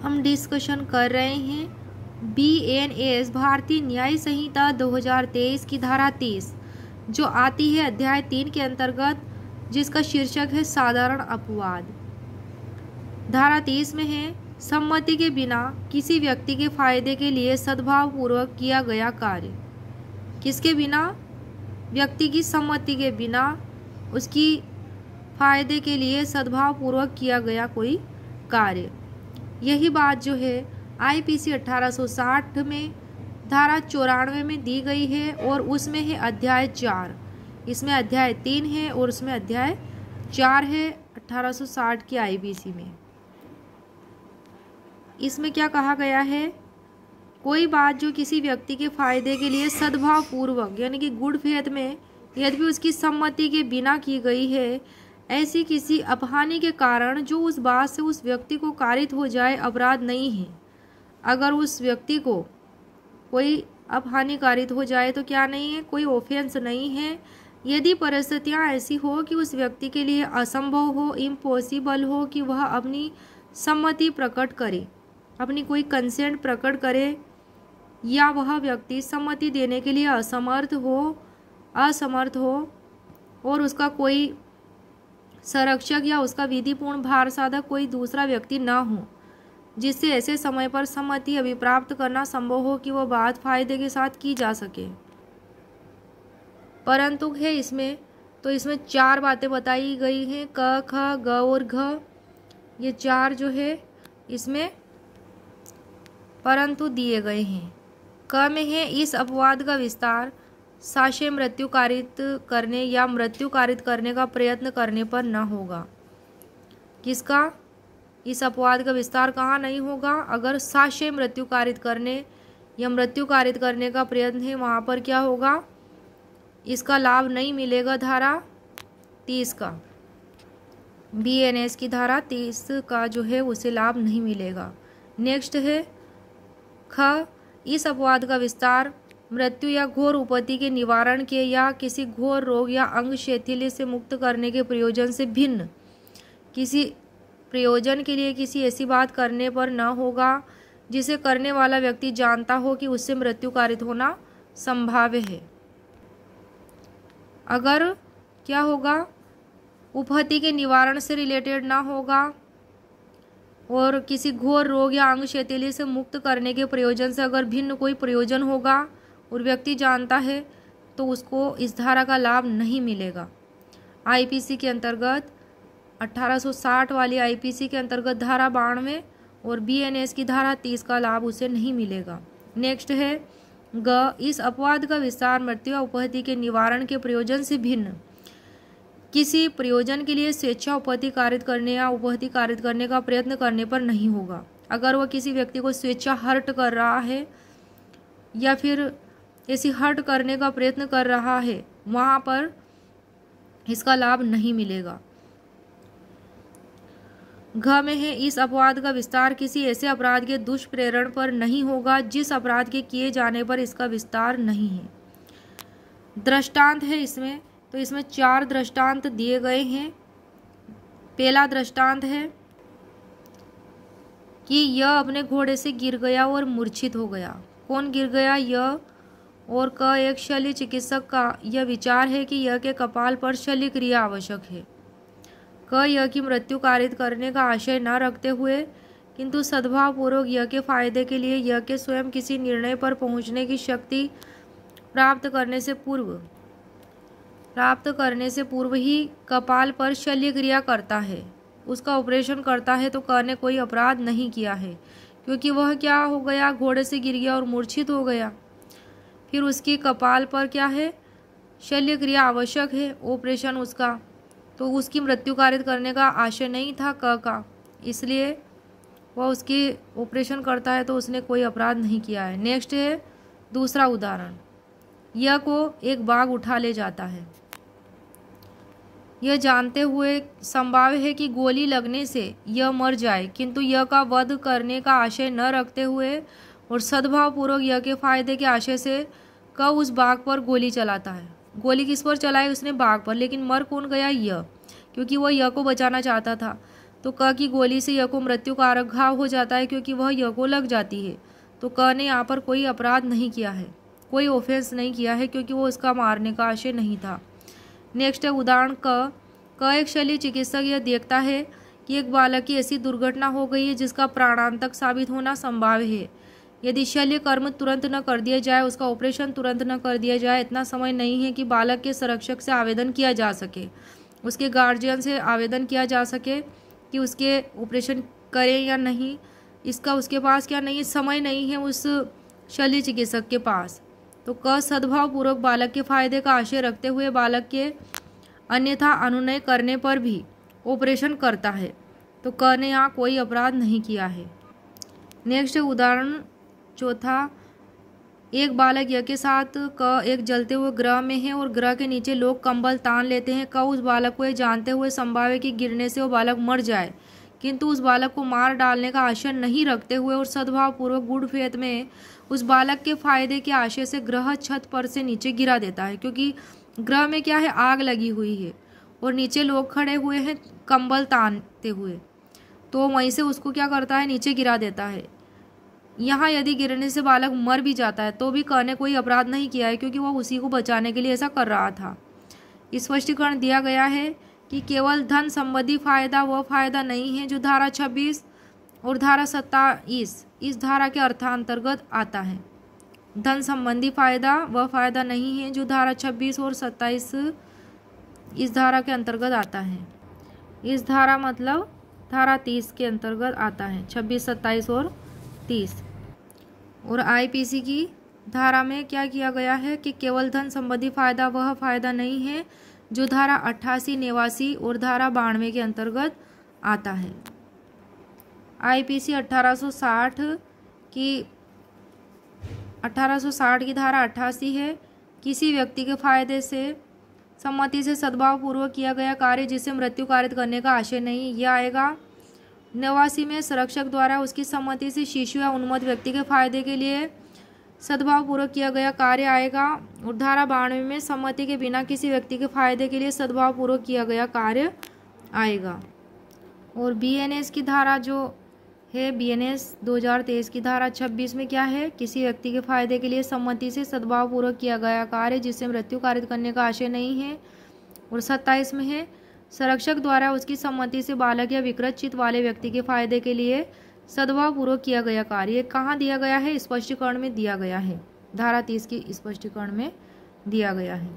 हम डिस्कशन कर रहे हैं BNS भारतीय न्याय संहिता 2023 की धारा 30 जो आती है अध्याय 3 के अंतर्गत, जिसका शीर्षक है साधारण अपवाद। धारा 30 में है सम्मति के बिना किसी व्यक्ति के फायदे के लिए सद्भाव पूर्वक किया गया कार्य। किसके बिना? व्यक्ति की सम्मति के बिना उसकी फायदे के लिए सद्भाव पूर्वक किया गया कोई कार्य। यही बात जो है IPC 1860 में धारा 94 में दी गई है और उसमें है अध्याय 4। इसमें अध्याय 3 है और उसमें अध्याय 4 है 1860 की IPC में। इसमें क्या कहा गया है? कोई बात जो किसी व्यक्ति के फायदे के लिए सद्भाव पूर्वक यानी कि गुड फेथ में यद्यपि उसकी सम्मति के बिना की गई है, ऐसी किसी अपहानि के कारण जो उस बात से उस व्यक्ति को कारित हो जाए अपराध नहीं है। अगर उस व्यक्ति को कोई अपहानि कारित हो जाए तो क्या नहीं है? कोई ऑफेंस नहीं है। यदि परिस्थितियां ऐसी हो कि उस व्यक्ति के लिए असंभव हो, इम्पॉसिबल हो कि वह अपनी सम्मति प्रकट करे, अपनी कोई कंसेंट प्रकट करे, या वह व्यक्ति सम्मति देने के लिए असमर्थ हो और उसका कोई संरक्षक या उसका विधिपूर्ण भार साधक कोई दूसरा व्यक्ति न हो जिससे ऐसे समय पर सम्मति अभिप्राप्त करना संभव हो कि वह बात फायदे के साथ की जा सके। परंतु है इसमें 4 बातें बताई गई हैं, क, ख, ग और घ। ये 4 जो है इसमें परंतु दिए गए हैं। क में है इस अपवाद का विस्तार साक्ष्य मृत्यु कारित करने या मृत्यु कारित करने का प्रयत्न करने पर न होगा। किसका? इस अपवाद का विस्तार कहाँ नहीं होगा? अगर साक्ष्य मृत्यु कारित करने या मृत्यु कारित करने का प्रयत्न है, वहाँ पर क्या होगा? इसका लाभ नहीं मिलेगा। धारा 30 का BNS की धारा 30 का जो है उसे लाभ नहीं मिलेगा। नेक्स्ट है ख, इस अपवाद का विस्तार मृत्यु या घोर उपत्ति के निवारण के या किसी घोर रोग या अंग शैथिल्य से मुक्त करने के प्रयोजन से भिन्न किसी प्रयोजन के लिए किसी ऐसी बात करने पर न होगा जिसे करने वाला व्यक्ति जानता हो कि उससे मृत्यु कारित होना संभाव्य है। अगर क्या होगा? उपहति के निवारण से रिलेटेड ना होगा और किसी घोर रोग या अंग शैथिल्य से मुक्त करने के प्रयोजन से अगर भिन्न कोई प्रयोजन होगा और व्यक्ति जानता है तो उसको इस धारा का लाभ नहीं मिलेगा। IPC के अंतर्गत 1860 वाली IPC के अंतर्गत धारा 92 और BNS की धारा 30 का लाभ उसे नहीं मिलेगा। नेक्स्ट है ग, इस अपवाद का विस्तार मृत्यु या उपहति के निवारण के प्रयोजन से भिन्न किसी प्रयोजन के लिए स्वेच्छा उपहति कारित करने या उपहति कारित करने का प्रयत्न करने पर नहीं होगा। अगर वह किसी व्यक्ति को स्वेच्छा हर्ट कर रहा है या फिर ऐसी हर्ट करने का प्रयत्न कर रहा है, वहाँ पर इसका लाभ नहीं मिलेगा। घ में है इस अपवाद का विस्तार किसी ऐसे अपराध के दुष्प्रेरण पर नहीं होगा जिस अपराध के किए जाने पर इसका विस्तार नहीं है। दृष्टांत है इसमें, तो इसमें 4 दृष्टांत दिए गए हैं। पहला दृष्टांत है कि यह अपने घोड़े से गिर गया और मूर्छित हो गया। कौन गिर गया? यह। और क, एक शल्य चिकित्सक का यह विचार है कि यह के कपाल पर शल्य क्रिया आवश्यक है। क, यह की मृत्यु कारित करने का आशय न रखते हुए किंतु सद्भाव पूर्वक यह के फायदे के लिए यह के स्वयं किसी निर्णय पर पहुंचने की शक्ति प्राप्त करने से पूर्व ही कपाल पर शल्य क्रिया करता है, उसका ऑपरेशन करता है, तो क ने कोई अपराध नहीं किया है क्योंकि वह क्या हो गया? घोड़े से गिर गया और मूर्छित हो गया। फिर उसके कपाल पर क्या है? शल्य क्रिया आवश्यक है, ऑपरेशन उसका, तो उसकी मृत्यु कारित करने का आशय नहीं था क का, इसलिए वह उसकी ऑपरेशन करता है, तो उसने कोई अपराध नहीं किया है। नेक्स्ट है दूसरा उदाहरण, यह को एक बाघ उठा ले जाता है। यह जानते हुए संभाव्य है कि गोली लगने से यह मर जाए, किंतु यह का वध करने का आशय न रखते हुए और सद्भाव पूर्वक यह के फायदे के आशय से क उस बाघ पर गोली चलाता है। गोली किस पर चलाई? उसने बाघ पर, लेकिन मर कौन गया? यह, क्योंकि वह यह को बचाना चाहता था। तो क की गोली से य को मृत्यु कारक घाव हो जाता है क्योंकि वह य को लग जाती है। तो क ने यहाँ पर कोई अपराध नहीं किया है, कोई ऑफेंस नहीं किया है क्योंकि वो उसका मारने का आशय नहीं था। नेक्स्ट है उदाहरण क एक शल्य चिकित्सक यह देखता है कि एक बालक की ऐसी दुर्घटना हो गई है जिसका प्राणांतक साबित होना संभव है। यदि शल्य कर्म तुरंत न कर दिया जाए, उसका ऑपरेशन तुरंत न कर दिया जाए, इतना समय नहीं है कि बालक के संरक्षक से आवेदन किया जा सके, उसके गार्जियन से आवेदन किया जा सके कि उसके ऑपरेशन करें या नहीं, इसका उसके पास क्या नहीं, समय नहीं है उस शल्य चिकित्सक के पास। तो क सद्भाव पूर्वक बालक के फायदे का आशय रखते हुए बालक के अन्यथा अनुनय करने पर भी ऑपरेशन करता है। तो क ने यहाँ कोई अपराध नहीं किया है। नेक्स्ट उदाहरण चौथा, एक बालक य के साथ क एक जलते हुए ग्रह में है और ग्रह के नीचे लोग कंबल तान लेते हैं। क उस बालक को ये जानते हुए संभव है कि गिरने से वो बालक मर जाए, किंतु उस बालक को मार डालने का आशय नहीं रखते हुए और सद्भाव पूर्वक गुड फेथ में उस बालक के फायदे के आशय से ग्रह छत पर से नीचे गिरा देता है, क्योंकि ग्रह में क्या है, आग लगी हुई है और नीचे लोग खड़े हुए हैं कंबल तानते हुए, तो वहीं से उसको क्या करता है, नीचे गिरा देता है। यहाँ यदि गिरने से बालक मर भी जाता है तो भी क ने कोई अपराध नहीं किया है क्योंकि वह उसी को बचाने के लिए ऐसा कर रहा था। स्पष्टीकरण दिया गया है कि केवल धन संबंधी फायदा वह फायदा नहीं है जो धारा 26 और धारा 27 इस धारा के अर्थांतर्गत आता है। धन संबंधी फायदा वह फायदा नहीं है जो धारा 26 और 27 इस धारा के अंतर्गत आता है। इस धारा मतलब धारा 30 के अंतर्गत आता है, 26, 27 और 30। और आईपीसी की धारा में क्या किया गया है कि केवल धन संबंधी फायदा वह फायदा नहीं है जो धारा 88, 89 और धारा 92 के अंतर्गत आता है। आईपीसी 1860 की धारा 88 है, किसी व्यक्ति के फायदे से सम्मति से सद्भाव पूर्वक किया गया कार्य जिसे मृत्यु कारित करने का आशय नहीं, यह आएगा। 89 में संरक्षक द्वारा उसकी सम्मति से शिशु या उन्मत्त व्यक्ति के फायदे के लिए सद्भाव पूर्वक किया गया कार्य आएगा। और धारा 92 में सम्मति के बिना किसी व्यक्ति के फायदे के लिए सद्भाव पूर्वक किया गया कार्य आएगा। और बीएनएस की धारा जो है, बीएनएस 2023 की धारा 26 में क्या है, किसी व्यक्ति के फायदे के लिए सम्मति से सद्भाव पूर्वक किया गया कार्य जिससे मृत्यु कारित करने का आशय नहीं है। और 27 में है, संरक्षक द्वारा उसकी सम्मति से बालक या विकृत चित्त वाले व्यक्ति के फायदे के लिए सद्भाव पूर्वक किया गया कार्य कहाँ दिया गया है, स्पष्टीकरण में दिया गया है, धारा 30 की स्पष्टीकरण में दिया गया है।